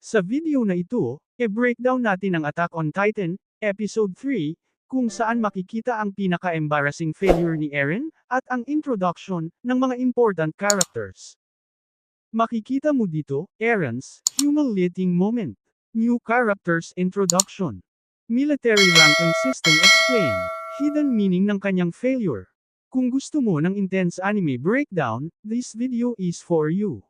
Sa video na ito, e-breakdown natin ang Attack on Titan, Episode 3, kung saan makikita ang pinaka-embarrassing failure ni Eren, at ang introduction ng mga important characters. Makikita mo dito, Eren's humiliating moment. New characters introduction. Military ranking system explained. Hidden meaning ng kanyang failure. Kung gusto mo ng intense anime breakdown, this video is for you.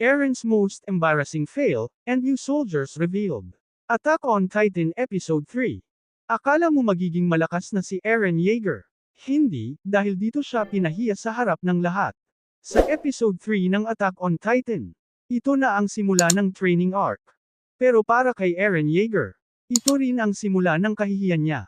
Eren's most embarrassing fail, and new soldiers revealed. Attack on Titan Episode 3. Akala mo magiging malakas na si Eren Yeager. Hindi, dahil dito siya pinahiya sa harap ng lahat. Sa Episode 3 ng Attack on Titan, ito na ang simula ng training arc. Pero para kay Eren Yeager, ito rin ang simula ng kahihiyan niya.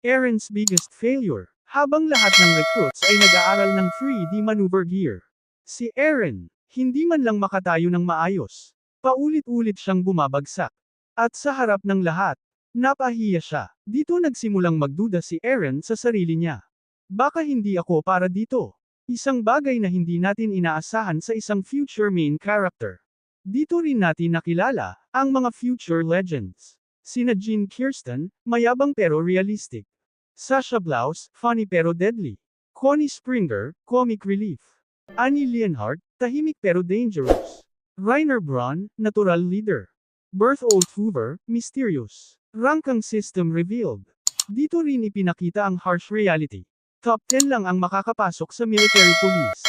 Eren's biggest failure, habang lahat ng recruits ay nag-aaral ng 3D maneuver gear. Si Eren, hindi man lang makatayo ng maayos. Paulit-ulit siyang bumabagsak. At sa harap ng lahat, napahiya siya. Dito nagsimulang magduda si Eren sa sarili niya. Baka hindi ako para dito. Isang bagay na hindi natin inaasahan sa isang future main character. Dito rin natin nakilala ang mga future legends. Sina Jean Kirsten, mayabang pero realistic. Sasha Blouse, funny pero deadly. Connie Springer, comic relief. Annie Leonhardt, tahimik pero dangerous. Reiner Braun, natural leader. Berthold Hoover, mysterious. Ranking system revealed. Dito rin ipinakita ang harsh reality. Top 10 lang ang makakapasok sa military police.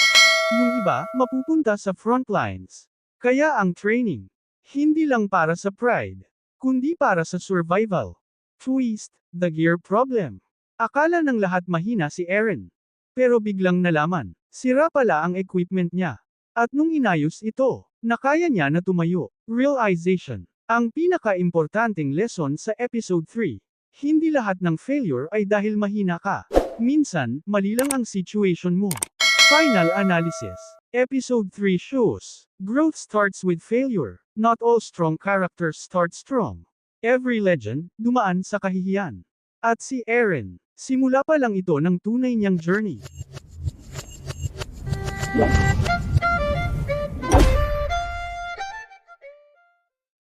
Yung iba, mapupunta sa front lines. Kaya ang training, hindi lang para sa pride, kundi para sa survival. Twist, the gear problem. Akala ng lahat mahina si Eren. Pero biglang nalaman, sira pala ang equipment niya. At nung inayos ito, nakaya niya na tumayo. Realization. Ang pinaka-importanting lesson sa Episode 3. Hindi lahat ng failure ay dahil mahina ka. Minsan, mali lang ang situation mo. Final analysis. Episode 3 shows, growth starts with failure. Not all strong characters start strong. Every legend, dumaan sa kahihiyan. At si Eren, simula pa lang ito ng tunay niyang journey.